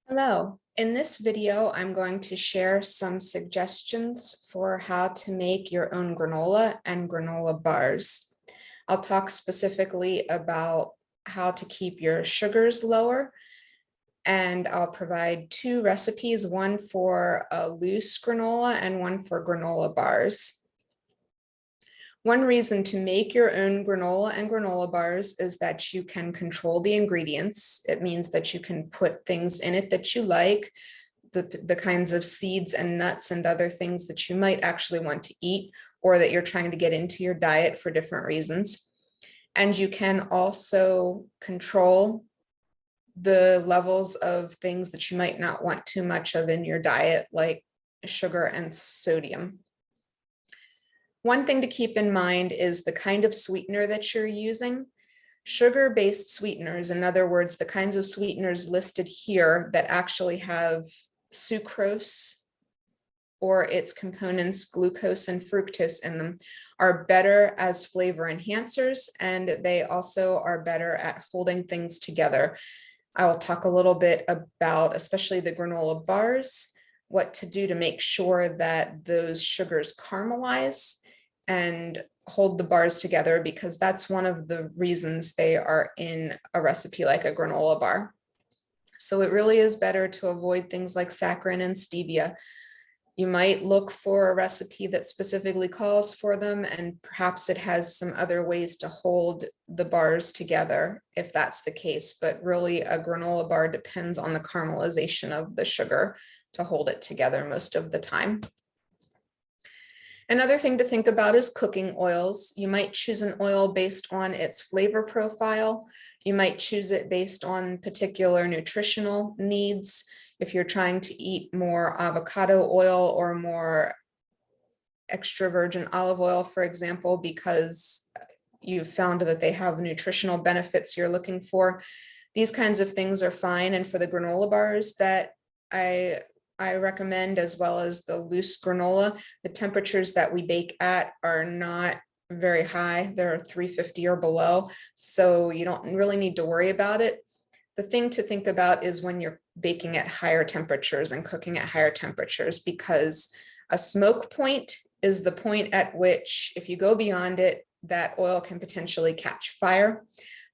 Hello. In this video, I'm going to share some suggestions for how to make your own granola and granola bars. I'll talk specifically about how to keep your sugars lower, and I'll provide two recipes, one for a loose granola and one for granola bars. One reason to make your own granola and granola bars is that you can control the ingredients. It means that you can put things in it that you like, the kinds of seeds and nuts and other things that you might actually want to eat or that you're trying to get into your diet for different reasons. And you can also control the levels of things that you might not want too much of in your diet, like sugar and sodium. One thing to keep in mind is the kind of sweetener that you're using. Sugar-based sweeteners, in other words, the kinds of sweeteners listed here that actually have sucrose or its components, glucose and fructose in them, are better as flavor enhancers, and they also are better at holding things together. I will talk a little bit about, especially the granola bars, what to do to make sure that those sugars caramelize and hold the bars together, because that's one of the reasons they are in a recipe like a granola bar. So it really is better to avoid things like saccharin and stevia. You might look for a recipe that specifically calls for them, and perhaps it has some other ways to hold the bars together if that's the case. But really, a granola bar depends on the caramelization of the sugar to hold it together most of the time. Another thing to think about is cooking oils. You might choose an oil based on its flavor profile. You might choose it based on particular nutritional needs. If you're trying to eat more avocado oil or more extra virgin olive oil, for example, because you've found that they have nutritional benefits you're looking for, these kinds of things are fine. And for the granola bars that I recommend, as well as the loose granola, the temperatures that we bake at are not very high. They're 350 or below, so you don't really need to worry about it. The thing to think about is when you're baking at higher temperatures and cooking at higher temperatures, because a smoke point is the point at which, if you go beyond it, that oil can potentially catch fire.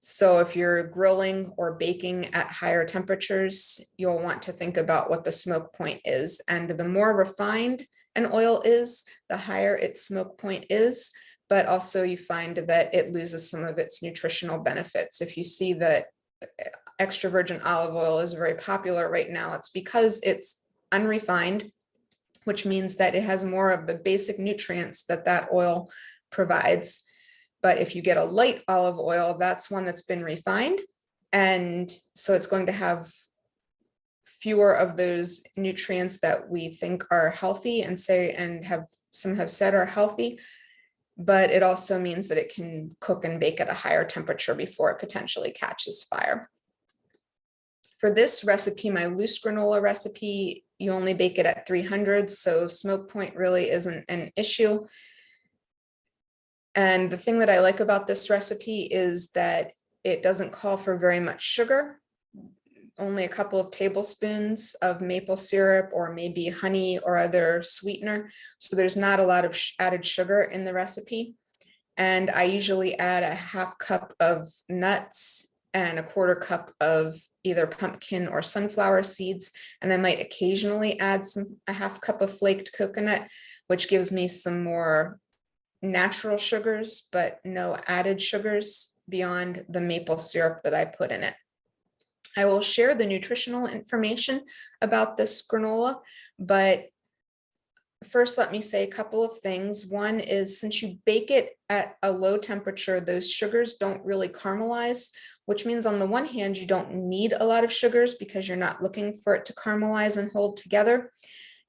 So if you're grilling or baking at higher temperatures, you'll want to think about what the smoke point is. And the more refined an oil is, the higher its smoke point is, but also you find that it loses some of its nutritional benefits. If you see that extra virgin olive oil is very popular right now, it's because it's unrefined, which means that it has more of the basic nutrients that that oil provides. But if you get a light olive oil, that's one that's been refined. And so it's going to have fewer of those nutrients that we think are healthy and some have said are healthy. But it also means that it can cook and bake at a higher temperature before it potentially catches fire. For this recipe, my loose granola recipe, you only bake it at 300, so smoke point really isn't an issue. And the thing that I like about this recipe is that it doesn't call for very much sugar, only a couple of tablespoons of maple syrup or maybe honey or other sweetener. So there's not a lot of added sugar in the recipe. And I usually add a half cup of nuts and a quarter cup of either pumpkin or sunflower seeds. And I might occasionally add a half cup of flaked coconut, which gives me some more natural sugars, but no added sugars beyond the maple syrup that I put in it. I will share the nutritional information about this granola, but first let me say a couple of things. One is, since you bake it at a low temperature, those sugars don't really caramelize, which means on the one hand, you don't need a lot of sugars because you're not looking for it to caramelize and hold together.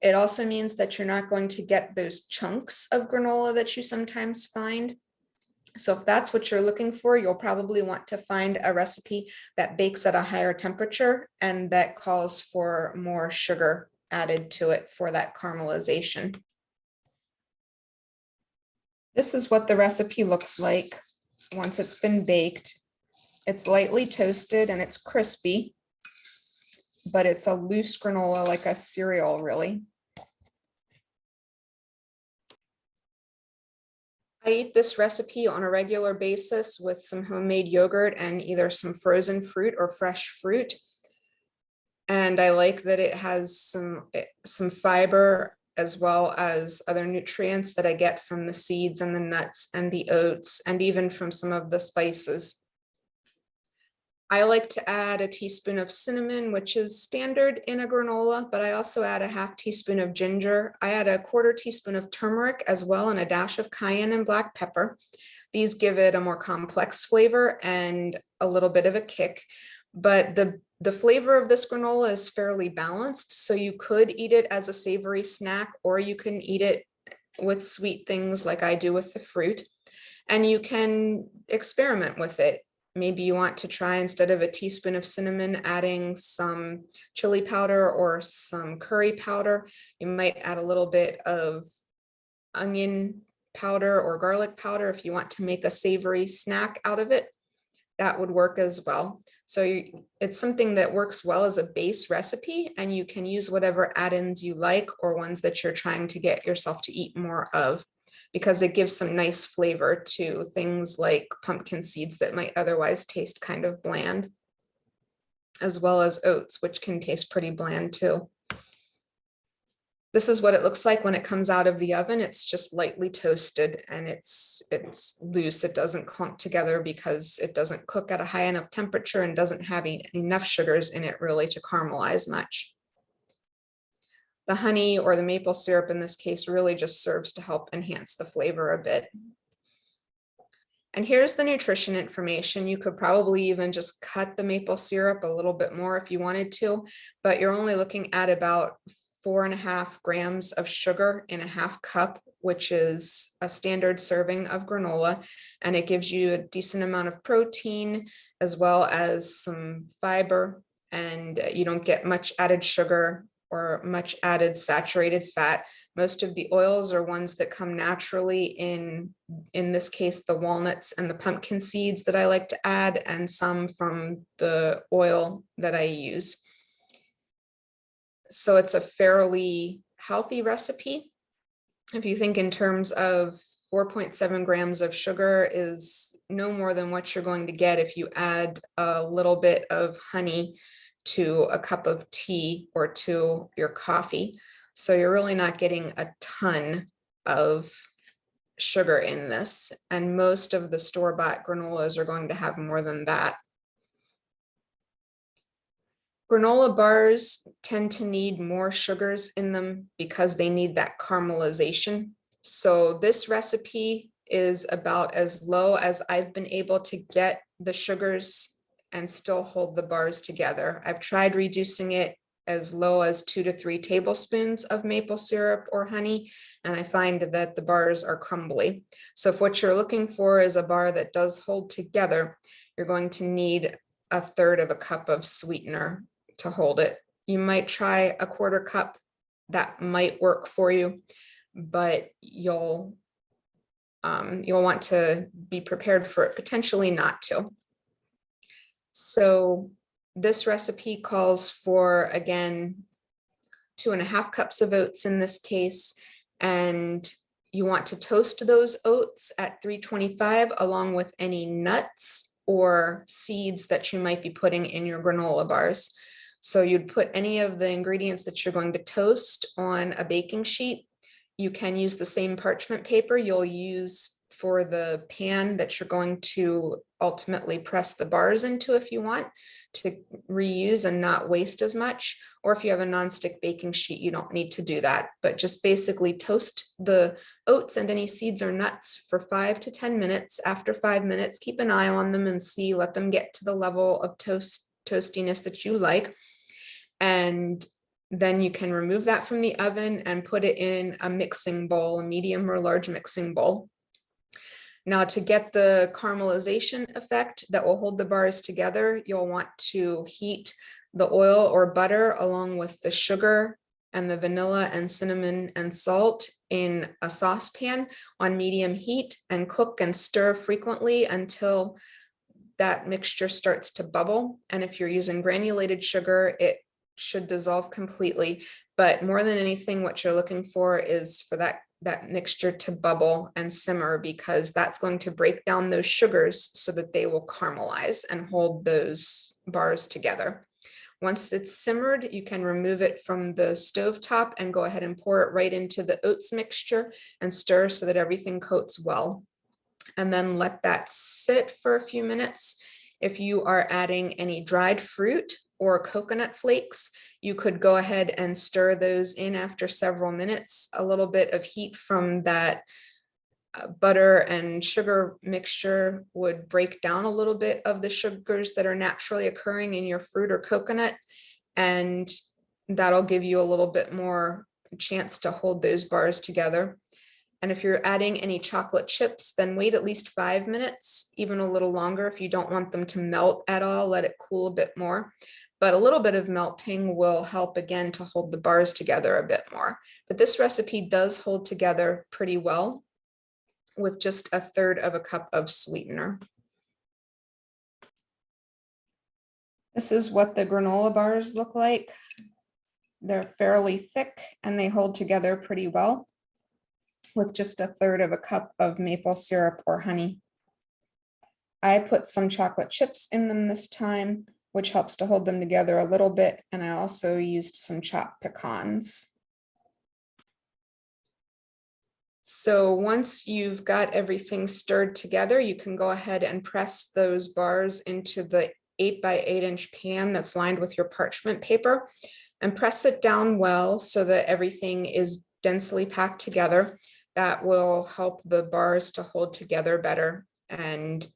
It also means that you're not going to get those chunks of granola that you sometimes find. So if that's what you're looking for, you'll probably want to find a recipe that bakes at a higher temperature and that calls for more sugar added to it for that caramelization. This is what the recipe looks like once it's been baked. It's lightly toasted and it's crispy. but it's a loose granola, like a cereal, really. I eat this recipe on a regular basis with some homemade yogurt and either some frozen fruit or fresh fruit. And I like that it has some fiber as well as other nutrients that I get from the seeds and the nuts and the oats and even from some of the spices. I like to add a teaspoon of cinnamon, which is standard in a granola, but I also add a half teaspoon of ginger. I add a quarter teaspoon of turmeric as well and a dash of cayenne and black pepper. These give it a more complex flavor and a little bit of a kick, but the flavor of this granola is fairly balanced. So you could eat it as a savory snack, or you can eat it with sweet things like I do with the fruit, and you can experiment with it. Maybe you want to try, instead of a teaspoon of cinnamon, adding some chili powder or some curry powder. You might add a little bit of onion powder or garlic powder if you want to make a savory snack out of it. That would work as well. So it's something that works well as a base recipe, and you can use whatever add-ins you like or ones that you're trying to get yourself to eat more of, because it gives some nice flavor to things like pumpkin seeds that might otherwise taste kind of bland, as well as oats, which can taste pretty bland too. This is what it looks like when it comes out of the oven. It's just lightly toasted and it's loose. It doesn't clump together because it doesn't cook at a high enough temperature and doesn't have enough sugars in it really to caramelize much. The honey, or the maple syrup in this case, really just serves to help enhance the flavor a bit. And here's the nutrition information. You could probably even just cut the maple syrup a little bit more if you wanted to, but you're only looking at about 4.5 grams of sugar in a half cup, which is a standard serving of granola. And it gives you a decent amount of protein as well as some fiber, and you don't get much added sugar or much added saturated fat. Most of the oils are ones that come naturally in this case, the walnuts and the pumpkin seeds that I like to add, and some from the oil that I use. So it's a fairly healthy recipe. If you think in terms of 4.7 grams of sugar is no more than what you're going to get if you add a little bit of honey to a cup of tea or to your coffee. So you're really not getting a ton of sugar in this. And most of the store-bought granolas are going to have more than that. Granola bars tend to need more sugars in them because they need that caramelization. So this recipe is about as low as I've been able to get the sugars and still hold the bars together. I've tried reducing it as low as 2 to 3 tablespoons of maple syrup or honey, and I find that the bars are crumbly. So if what you're looking for is a bar that does hold together, you're going to need 1/3 cup of sweetener to hold it. You might try a 1/4 cup. That might work for you, but you'll want to be prepared for it potentially not to. So this recipe calls for, again, 2.5 cups of oats in this case, and you want to toast those oats at 325 along with any nuts or seeds that you might be putting in your granola bars. So you'd put any of the ingredients that you're going to toast on a baking sheet. You can use the same parchment paper you'll use for the pan that you're going to ultimately press the bars into if you want to reuse and not waste as much. Or if you have a nonstick baking sheet, you don't need to do that, but just basically toast the oats and any seeds or nuts for 5 to 10 minutes. After 5 minutes, keep an eye on them and see, let them get to the level of toastiness that you like. And then you can remove that from the oven and put it in a mixing bowl, a medium or large mixing bowl. Now, to get the caramelization effect that will hold the bars together, you'll want to heat the oil or butter along with the sugar and the vanilla and cinnamon and salt in a saucepan on medium heat, and cook and stir frequently until that mixture starts to bubble. And if you're using granulated sugar, it should dissolve completely. But more than anything, what you're looking for is for that mixture to bubble and simmer, because that's going to break down those sugars so that they will caramelize and hold those bars together. Once it's simmered, you can remove it from the stove top and go ahead and pour it right into the oats mixture and stir so that everything coats well. And then let that sit for a few minutes. If you are adding any dried fruit or coconut flakes, you could go ahead and stir those in after several minutes. A little bit of heat from that butter and sugar mixture would break down a little bit of the sugars that are naturally occurring in your fruit or coconut, and that'll give you a little bit more chance to hold those bars together. And if you're adding any chocolate chips, then wait at least 5 minutes, even a little longer. If you don't want them to melt at all, let it cool a bit more. But a little bit of melting will help again to hold the bars together a bit more. But this recipe does hold together pretty well with just 1/3 cup of sweetener. This is what the granola bars look like. They're fairly thick and they hold together pretty well with just 1/3 cup of maple syrup or honey. I put some chocolate chips in them this time, which helps to hold them together a little bit, and I also used some chopped pecans. So once you've got everything stirred together, you can go ahead and press those bars into the 8 by 8 inch pan that's lined with your parchment paper, and press it down well so that everything is densely packed together. That will help the bars to hold together better, and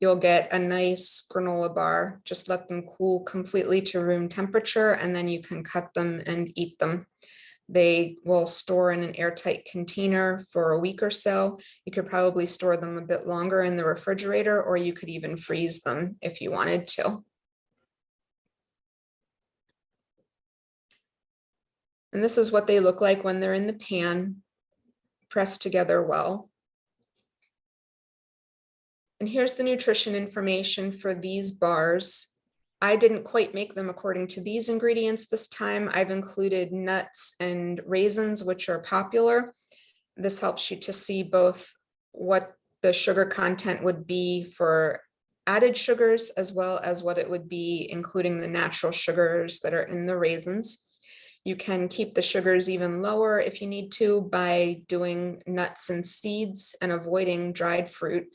you'll get a nice granola bar. Just let them cool completely to room temperature, and then you can cut them and eat them. They will store in an airtight container for a week or so. You could probably store them a bit longer in the refrigerator, or you could even freeze them if you wanted to. And this is what they look like when they're in the pan, pressed together well. And here's the nutrition information for these bars. I didn't quite make them according to these ingredients this time. I've included nuts and raisins, which are popular. This helps you to see both what the sugar content would be for added sugars, as well as what it would be including the natural sugars that are in the raisins. You can keep the sugars even lower if you need to by doing nuts and seeds and avoiding dried fruit.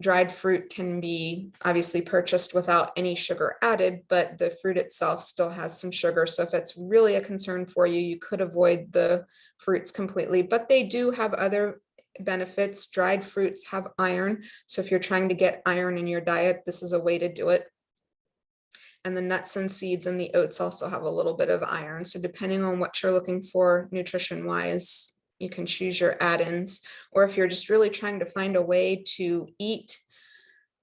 Dried fruit can be obviously purchased without any sugar added, but the fruit itself still has some sugar. So if it's really a concern for you, you could avoid the fruits completely, but they do have other benefits. Dried fruits have iron. So if you're trying to get iron in your diet, this is a way to do it. And the nuts and seeds and the oats also have a little bit of iron. So depending on what you're looking for nutrition-wise, you can choose your add-ins. Or if you're just really trying to find a way to eat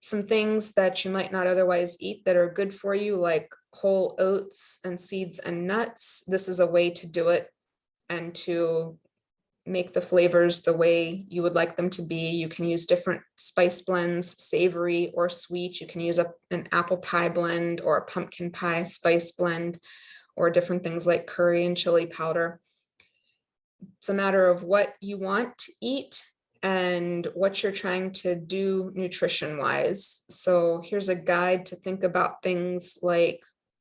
some things that you might not otherwise eat that are good for you, like whole oats and seeds and nuts, this is a way to do it and to make the flavors the way you would like them to be. You can use different spice blends, savory or sweet. You can use an apple pie blend or a pumpkin pie spice blend, or different things like curry and chili powder. It's a matter of what you want to eat and what you're trying to do nutrition wise. So here's a guide to think about things like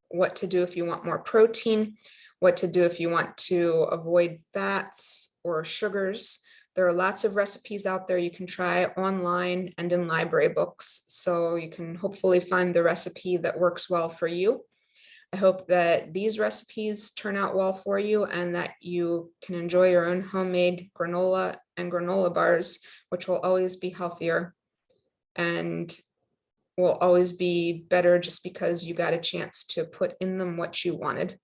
what to do if you want more protein, what to do if you want to avoid fats or sugars. There are lots of recipes out there you can try online and in library books. So you can hopefully find the recipe that works well for you. I hope that these recipes turn out well for you and that you can enjoy your own homemade granola and granola bars, which will always be healthier and will always be better just because you got a chance to put in them what you wanted.